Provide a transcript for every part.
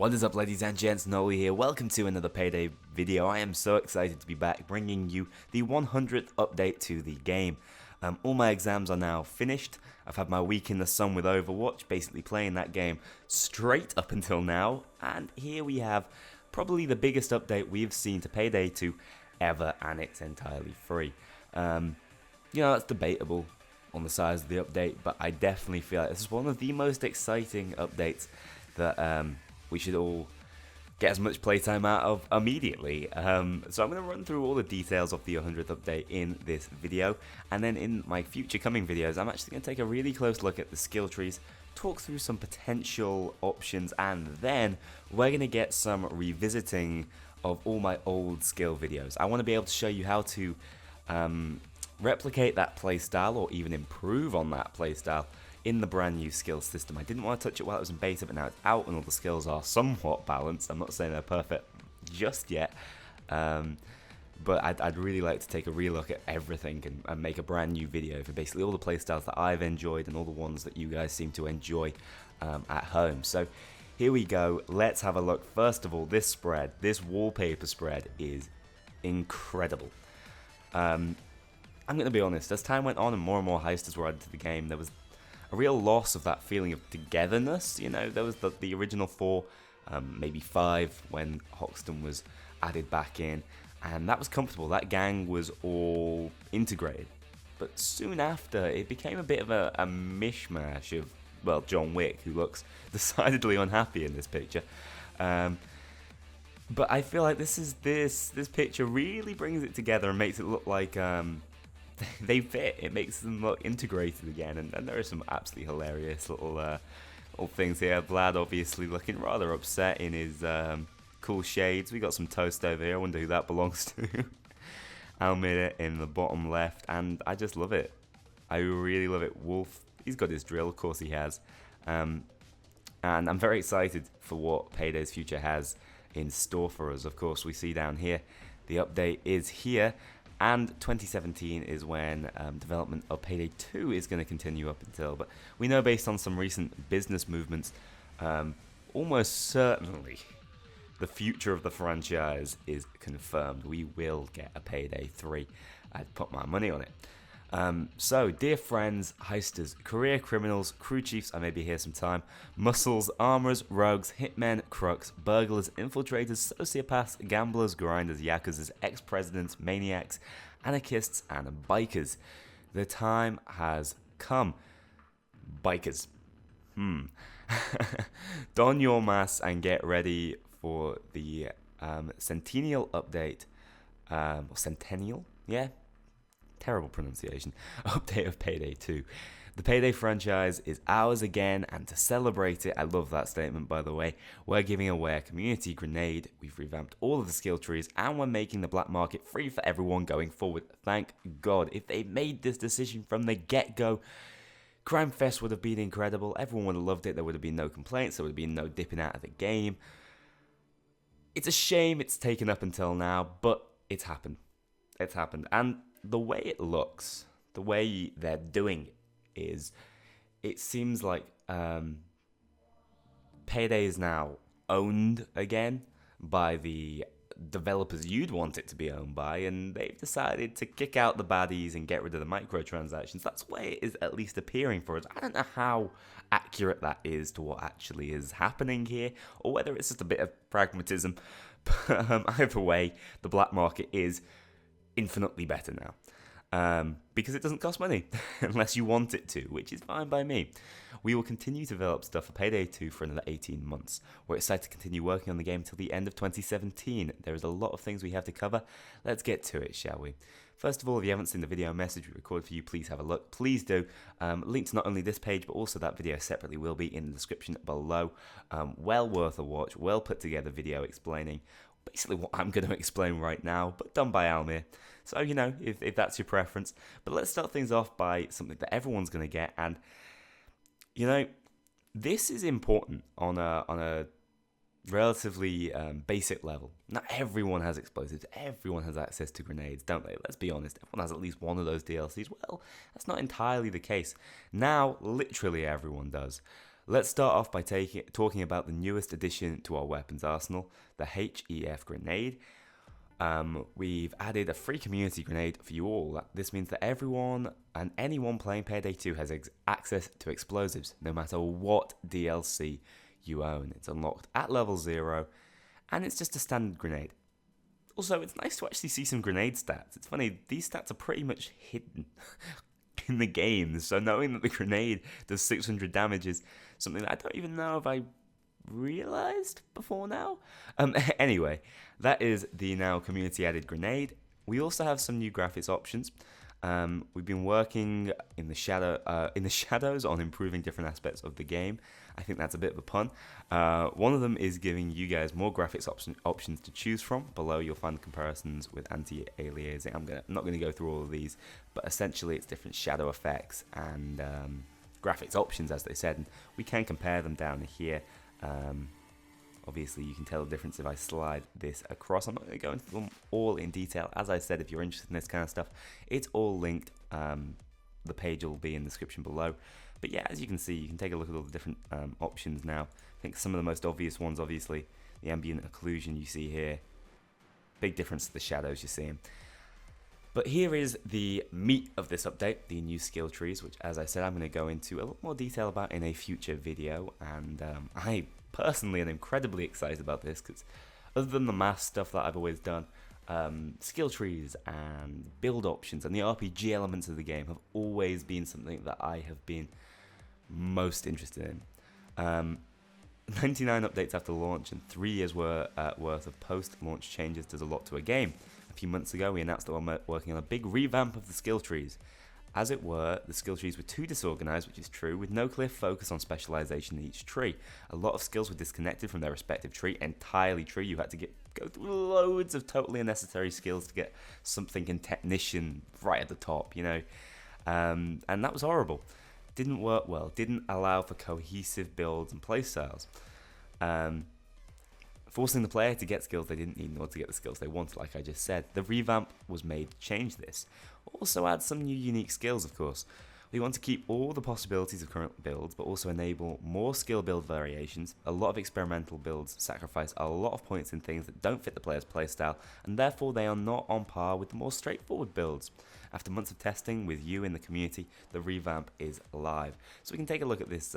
What is up, ladies and gents? Noli here. Welcome to another Payday video. I am so excited to be back bringing you the 100th update to the game. All my exams are now finished. I've had my week in the sun with Overwatch, basically playing that game straight up until now. And here we have probably the biggest update we've seen to Payday 2 ever, and it's entirely free. That's debatable on the size of the update, but I definitely feel like this is one of the most exciting updates that we should all get as much playtime out of immediately. So I'm going to run through all the details of the 100th update in this video, and then in my future coming videos I'm actually going to take a really close look at the skill trees, talk through some potential options, and then we're going to get some revisiting of all my old skill videos. I want to be able to show you how to replicate that playstyle or even improve on that playstyle in the brand new skill system. I didn't want to touch it while it was in beta, but now it's out and all the skills are somewhat balanced. I'm not saying they're perfect just yet, but I'd really like to take a relook at everything and make a brand new video for basically all the playstyles that I've enjoyed and all the ones that you guys seem to enjoy at home. So here we go, let's have a look. First of all, this wallpaper spread is incredible. I'm going to be honest, as time went on and more heisters were added to the game, there was a real loss of that feeling of togetherness. You know, there was the original 4, maybe 5 when Hoxton was added back in, and that was comfortable. That gang was all integrated. But soon after, it became a bit of a mishmash of, well, John Wick, who looks decidedly unhappy in this picture. But I feel like this picture really brings it together and makes it look like they fit. It makes them look integrated again, and there are some absolutely hilarious little things here. Vlad obviously looking rather upset in his cool shades. We got some toast over here. I wonder who that belongs to. Almir in the bottom left, and I just love it. I really love it. Wolf, he's got his drill, of course he has. And I'm very excited for what Payday's future has in store for us. Of course, we see down here the update is here. And 2017 is when development of Payday 2 is going to continue up until. But we know based on some recent business movements, almost certainly the future of the franchise is confirmed. We will get a Payday 3. I'd put my money on it. So, dear friends, heisters, career criminals, crew chiefs, I may be here some time, muscles, armorers, rogues, hitmen, crooks, burglars, infiltrators, sociopaths, gamblers, grinders, yakuzas, ex-presidents, maniacs, anarchists, and bikers. The time has come. Bikers. Don your masks and get ready for the Centennial update. Or Centennial? Yeah? Terrible pronunciation. Update of Payday 2. The Payday franchise is ours again, and to celebrate it, I love that statement by the way, we're giving away a community grenade, we've revamped all of the skill trees, and we're making the black market free for everyone going forward. Thank God. If they made this decision from the get-go, Crime Fest would have been incredible, everyone would have loved it, there would have been no complaints, there would have been no dipping out of the game. It's a shame it's taken up until now, but it's happened. It's happened, and the way it looks, the way they're doing it is, it seems like Payday is now owned again by the developers you'd want it to be owned by, and they've decided to kick out the baddies and get rid of the microtransactions. That's the way it is at least appearing for us. I don't know how accurate that is to what actually is happening here, or whether it's just a bit of pragmatism, but either way, the black market is infinitely better now, because it doesn't cost money unless you want it to, which is fine by me. We will continue to develop stuff for Payday 2 for another 18 months. We're excited to continue working on the game till the end of 2017. There is a lot of things we have to cover. Let's get to it, shall we? First of all, if you haven't seen the video message we recorded for you, please have a look. Please do. Link to not only this page, but also that video separately will be in the description below. Well worth a watch, well put together video explaining basically what I'm going to explain right now, but done by Almir. So, you know, if that's your preference. But let's start things off by something that everyone's going to get. And, you know, this is important on a relatively basic level. Not everyone has explosives. Everyone has access to grenades, don't they? Let's be honest. Everyone has at least one of those DLCs. Well, that's not entirely the case. Now, literally everyone does. Let's start off by talking about the newest addition to our weapons arsenal, the HEF grenade. We've added a free community grenade for you all. This means that everyone and anyone playing Payday 2 has access to explosives, no matter what DLC you own. It's unlocked at level 0, and it's just a standard grenade. Also, it's nice to actually see some grenade stats. It's funny, these stats are pretty much hidden in the game, so knowing that the grenade does 600 damage is something that I don't even know if I realized before now. Anyway, that is the now community added grenade. We also have some new graphics options. We've been working in the shadows on improving different aspects of the game. I think that's a bit of a pun. One of them is giving you guys more graphics options to choose from. Below you'll find comparisons with anti-aliasing. I'm not going to go through all of these, but essentially it's different shadow effects and graphics options, as they said, and we can compare them down here. Obviously you can tell the difference if I slide this across. I'm not going to go into them all in detail. As I said, if you're interested in this kind of stuff, it's all linked. The page will be in the description below. But yeah, as you can see, you can take a look at all the different options now. I think some of the most obvious ones, obviously, the ambient occlusion you see here. Big difference to the shadows you're seeing. But here is the meat of this update, the new skill trees, which, as I said, I'm going to go into a lot more detail about in a future video. And I personally am incredibly excited about this, because other than the math stuff that I've always done, skill trees and build options and the RPG elements of the game have always been something that I have been most interested in. 99 updates after launch and 3 years worth of post-launch changes does a lot to a game. A few months ago we announced that we're working on a big revamp of the skill trees. As it were, the skill trees were too disorganized, which is true, with no clear focus on specialization in each tree. A lot of skills were disconnected from their respective tree, entirely true. You had to go through loads of totally unnecessary skills to get something in technician right at the top, you know. And that was horrible. Didn't work well, didn't allow for cohesive builds and playstyles. Forcing the player to get skills they didn't need in order to get the skills they wanted, like I just said. The revamp was made to change this. Also add some new unique skills, of course. We want to keep all the possibilities of current builds, but also enable more skill build variations. A lot of experimental builds sacrifice a lot of points in things that don't fit the player's playstyle, and therefore they are not on par with the more straightforward builds. After months of testing with you in the community, the revamp is live. So we can take a look at this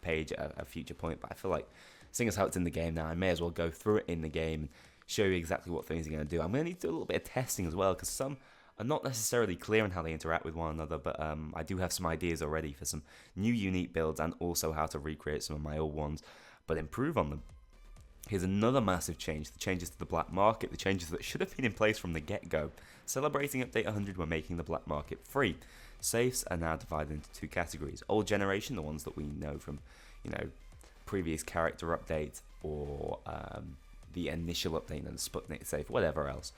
page at a future point, but I feel like, seeing as how it's in the game now, I may as well go through it in the game and show you exactly what things you're going to do. I'm going to need to do a little bit of testing as well, because some are not necessarily clear on how they interact with one another, but I do have some ideas already for some new unique builds and also how to recreate some of my old ones, but improve on them. Here's another massive change, the changes to the black market, the changes that should have been in place from the get-go. Celebrating update 100, we're making the black market free. Safes are now divided into 2 categories. Old generation, the ones that we know from, you know, previous character updates or the initial update and the Sputnik safe, whatever else.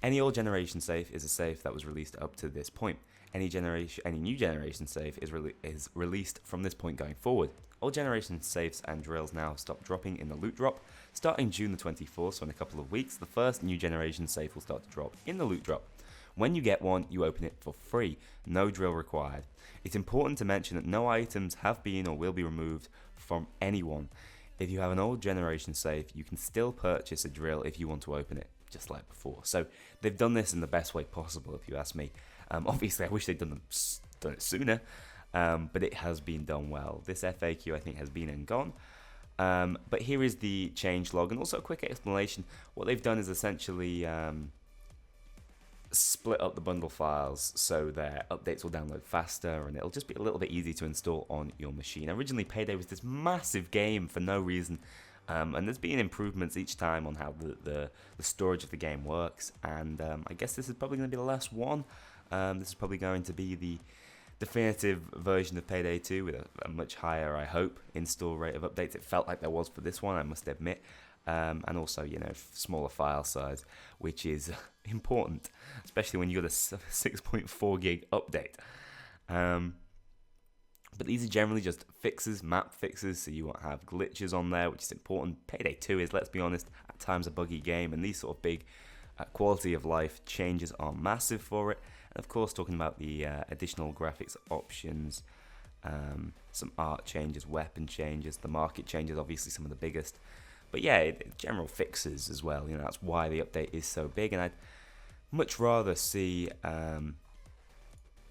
Any old generation safe is a safe that was released up to this point. Any new generation safe is released from this point going forward. Old generation safes and drills now stop dropping in the loot drop. Starting June the 24th, so in a couple of weeks, the first new generation safe will start to drop in the loot drop. When you get one, you open it for free, no drill required. It's important to mention that no items have been or will be removed from anyone. If you have an old generation safe, you can still purchase a drill if you want to open it, just like before. So they've done this in the best way possible, if you ask me. Obviously, I wish they'd done it sooner, but it has been done well. This FAQ, I think, has been and gone. But here is the change log, and also a quick explanation. What they've done is essentially split up the bundle files so their updates will download faster, and it'll just be a little bit easy to install on your machine. Originally, Payday was this massive game for no reason, and there's been improvements each time on how the storage of the game works, and I guess this is probably going to be the last one. This is probably going to be the definitive version of Payday 2 with a much higher, I hope, install rate of updates. It felt like there was for this one, I must admit. And also, you know, smaller file size, which is important, especially when you got a 6.4 gig update. But these are generally just fixes, map fixes, so you won't have glitches on there, which is important. Payday 2 is, let's be honest, at times a buggy game, and these sort of big quality of life changes are massive for it. And of course, talking about the additional graphics options, some art changes, weapon changes, the market changes, obviously some of the biggest. But yeah, general fixes as well. That's why the update is so big, and I'd much rather see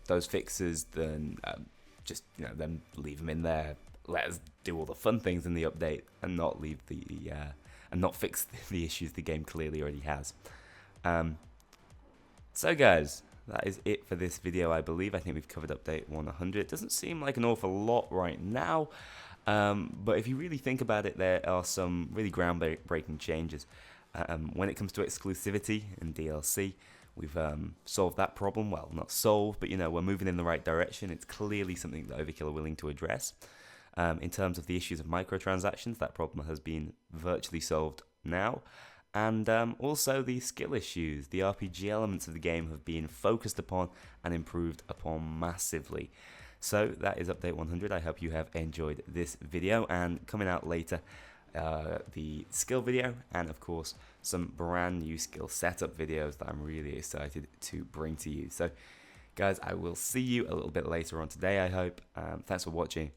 those fixes than just them leave them in there. Let us do all the fun things in the update and not leave and not fix the issues the game clearly already has. So guys, that is it for this video, I believe. I think we've covered update 100. It doesn't seem like an awful lot right now, but if you really think about it, there are some really groundbreaking changes. When it comes to exclusivity and DLC, we've solved that problem. Well, not solved, but we're moving in the right direction. It's clearly something that Overkill are willing to address. In terms of the issues of microtransactions, that problem has been virtually solved now. And also the skill issues, the RPG elements of the game have been focused upon and improved upon massively. So that is update 100. I hope you have enjoyed this video, and coming out later, the skill video, and of course some brand new skill setup videos that I'm really excited to bring to you. So guys, I will see you a little bit later on today, I hope. Thanks for watching.